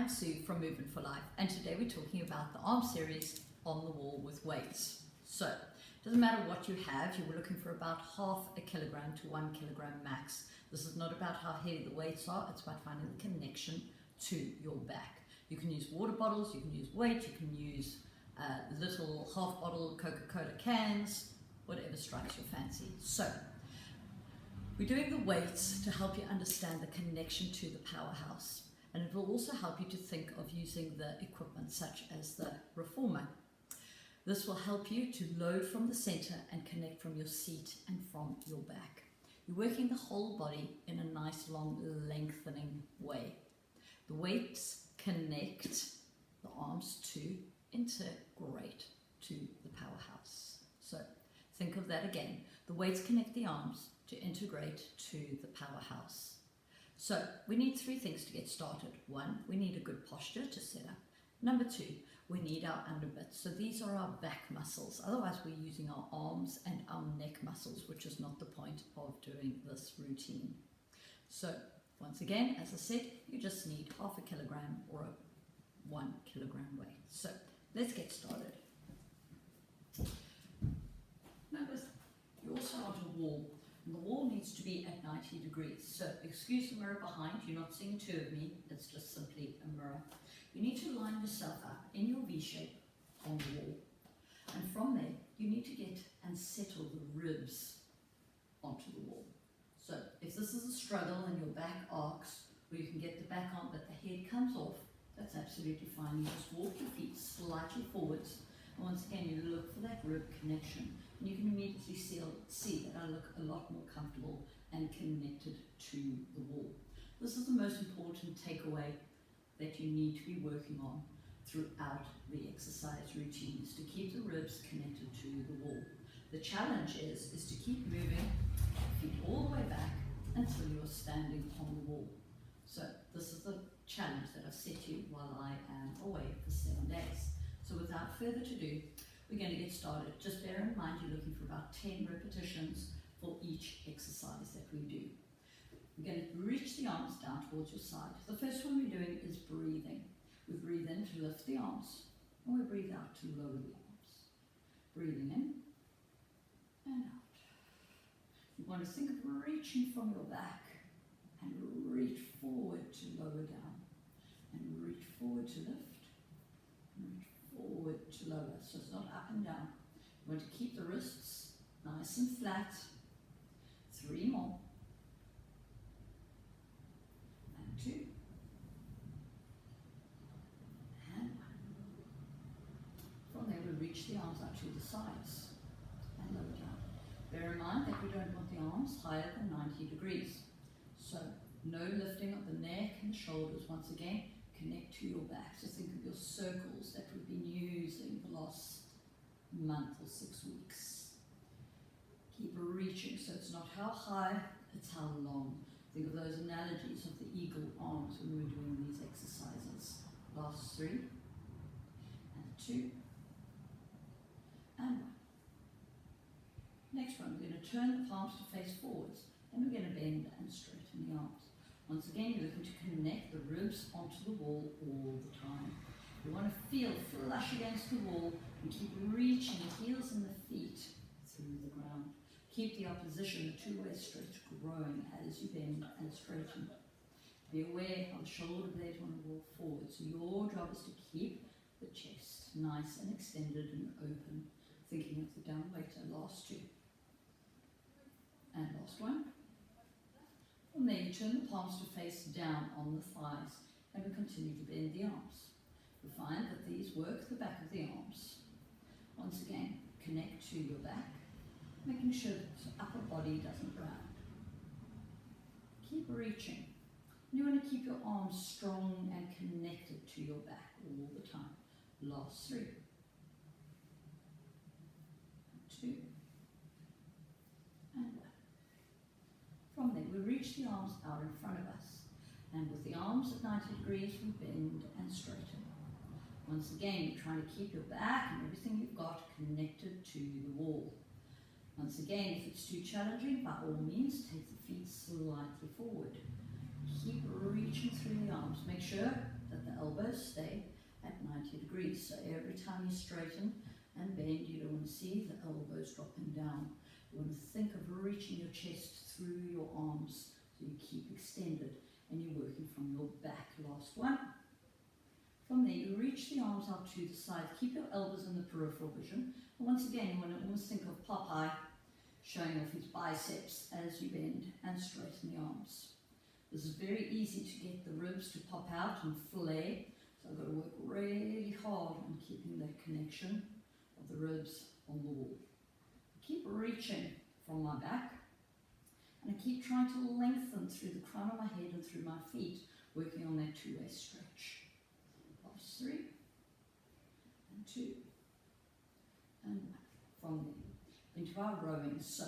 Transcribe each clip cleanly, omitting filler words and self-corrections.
I'm Sue from Movement for Life, and today we're talking about the arm series on the wall with weights. So, it doesn't matter what you have, you were looking for about half a kilogram to 1 kilogram max. This is not about how heavy the weights are, it's about finding the connection to your back. You can use water bottles, you can use weight, you can use little half bottle Coca-Cola cans, whatever strikes your fancy. So, we're doing the weights to help you understand the connection to the powerhouse. And it will also help you to think of using the equipment such as the reformer. This will help you to load from the center and connect from your seat and from your back. You're working the whole body in a nice long lengthening way. The weights connect the arms to integrate to the powerhouse. So think of that again. The weights connect the arms to integrate to the powerhouse. So we need three things to get started. One, we need a good posture to set up. Number two, we need our underbits. So these are our back muscles. Otherwise we're using our arms and our neck muscles, which is not the point of doing this routine. So once again, as I said, you just need half a kilogram or a 1 kilogram weight. So let's get started. Notice you also want a wall. And the wall needs to be at 90 degrees. So excuse the mirror behind, you're not seeing two of me, it's just simply a mirror. You need to line yourself up in your V shape on the wall. And from there, you need to get and settle the ribs onto the wall. So if this is a struggle and your back arcs, or you can get the back on but the head comes off, that's absolutely fine. You just walk your feet slightly forwards. And once again, you look for that rib connection. And you can immediately see that I look a lot more comfortable and connected to the wall. This is the most important takeaway that you need to be working on throughout the exercise routine, is to keep the ribs connected to the wall. The challenge is to keep moving feet all the way back until you're standing on the wall. So this is the challenge that I've set you while I am away for 7 days. So without further ado, we're going to get started. Just bear in mind you're looking for about 10 repetitions for each exercise that we do. We're going to reach the arms down towards your side. The first one we're doing is breathing. We breathe in to lift the arms, and we breathe out to lower the arms. Breathing in and out. You want to think of reaching from your back and reach forward to lower down, and reach forward to lift, and reach forward to lower, so it's not up and down. You want to keep the wrists nice and flat. 3 more. And 2. And 1. From there we reach the arms out to the sides and lower down. Bear in mind that we don't want the arms higher than 90 degrees. So no lifting of the neck and the shoulders. Once again, connect to your back. So think of your circles that we've been using the last month or 6 weeks. Keep reaching, so it's not how high, it's how long. Think of those analogies of the eagle arms when we're doing these exercises. Last 3, and 2, and 1. Next one, we're going to turn the palms to face forwards, and we're going to bend and straighten the arms. Once again, you're looking to connect the ribs onto the wall all the time. You want to feel flush against the wall and keep reaching the heels and the feet through the ground. Keep the opposition, the two-way stretch, growing as you bend and straighten. Be aware of the shoulder blades want to roll forward. So your job is to keep the chest nice and extended and open. Thinking of the down weighter, last 2. And last one. From there, you turn the palms to face down on the thighs, and we continue to bend the arms. We find that these work the back of the arms. Once again, connect to your back, making sure that the upper body doesn't round. Keep reaching. You want to keep your arms strong and connected to your back all the time. Last 3. 2. And 1. From there, we reach the arms out in front of us. And with the arms at 90 degrees, we bend and straighten. Once again, you're trying to keep your back and everything you've got connected to the wall. Once again, if it's too challenging, by all means, take the feet slightly forward. Keep reaching through the arms. Make sure that the elbows stay at 90 degrees. So every time you straighten and bend, you don't want to see the elbows dropping down. You want to think of reaching your chest through your arms so you keep extended and you're working from your back. Last one. From there, you reach the arms out to the side. Keep your elbows in the peripheral vision. And once again, you want to almost think of Popeye showing off his biceps as you bend and straighten the arms. This is very easy to get the ribs to pop out and flare. So I've got to work really hard on keeping that connection of the ribs on the wall. Keep reaching from my back, and I keep trying to lengthen through the crown of my head and through my feet, working on that two-way stretch. Last 3, and 2, and 1. From there into our rowing. So,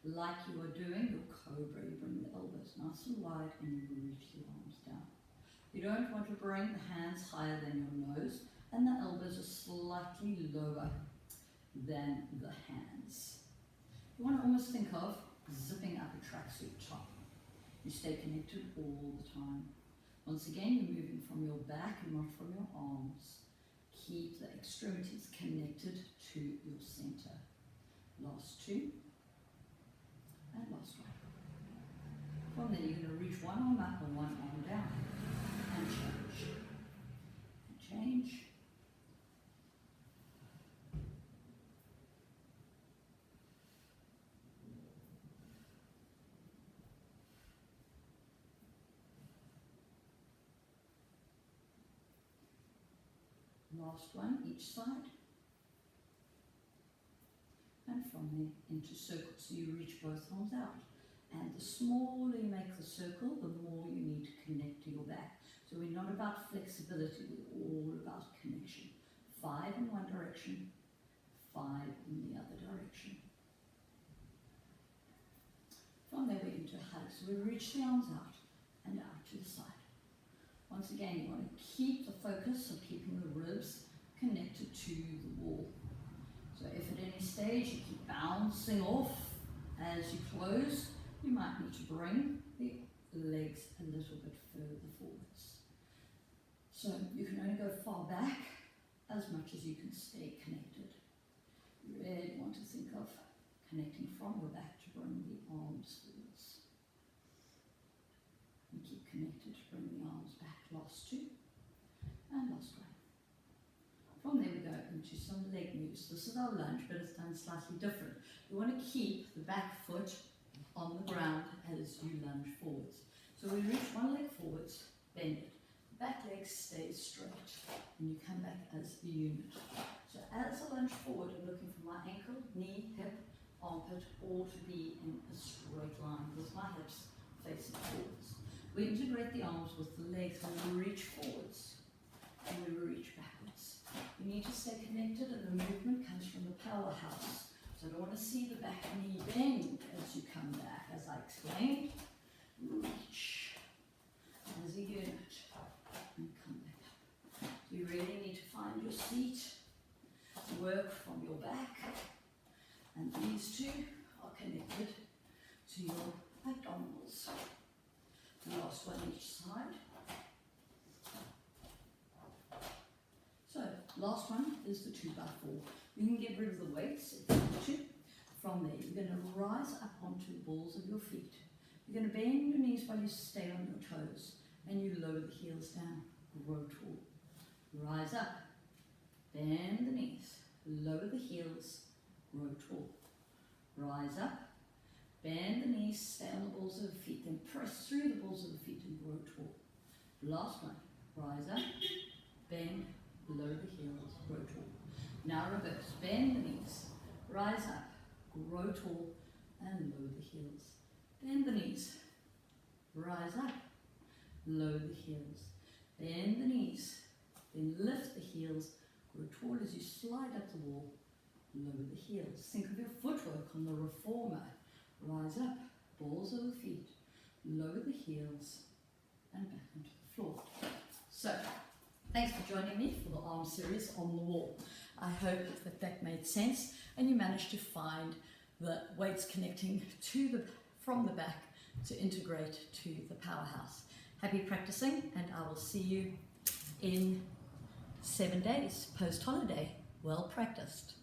like you are doing your cobra, you bring the elbows nice and wide and you reach the arms down. You don't want to bring the hands higher than your nose, and the elbows are slightly lower than the hands. You want to almost think of zipping up a tracksuit top. You stay connected all the time. Once again, you're moving from your back and not from your arms. Keep the extremities connected to your center. Last 2, and last 1. From there, you're going to reach one arm up and one arm down, and change, and change. Last one, each side. And from there into circle. So you reach both arms out. And the smaller you make the circle, the more you need to connect to your back. So we're not about flexibility, we're all about connection. 5 in one direction, 5 in the other direction. From there we're into a hug. So we reach the arms out and out to the side. Once again, you want to keep the focus of keeping the ribs connected to the wall. So if at any stage you keep bouncing off as you close, you might need to bring the legs a little bit further forwards. So you can only go far back as much as you can stay connected. You really want to think of connecting from your back to bring the arms forwards. And keep connected to bring the arms back. Last 2, and last 1. From there we go into some leg moves. This is our lunge, but it's done slightly different. You want to keep the back foot on the ground as you lunge forwards. So we reach one leg forwards, bend it. The back leg stays straight, and you come back as a unit. So as I lunge forward, I'm looking for my ankle, knee, hip, armpit, all to be in a straight line with my hips facing forwards. We integrate the arms with the legs and we reach forwards and we reach backwards. You need to stay connected, and the movement comes from the powerhouse. So I don't want to see the back knee bend as you come back, as I explained. Reach as a unit and come back up. You really need to find your seat, work from your back, and these two are connected to your abdominals. The last one each side. So, last one is the 2x4. You can get rid of the weights if you want to. From there, you're going to rise up onto the balls of your feet. You're going to bend your knees while you stay on your toes, and you lower the heels down. Grow tall. Rise up. Bend the knees. Lower the heels. Grow tall. Rise up. Bend the knees, stay on the balls of the feet, then press through the balls of the feet and grow tall. Last one. Rise up, bend, lower the heels, grow tall. Now reverse. Bend the knees, rise up, grow tall, and lower the heels. Bend the knees, rise up, lower the heels. Bend the knees, then lift the heels, grow tall as you slide up the wall, lower the heels. Think of your footwork on the reformer. Rise up, balls of the feet, lower the heels, and back onto the floor. So, thanks for joining me for the arm series on the wall. I hope that made sense, and you managed to find the weights connecting from the back to integrate to the powerhouse. Happy practicing, and I will see you in 7 days post-holiday. Well practiced.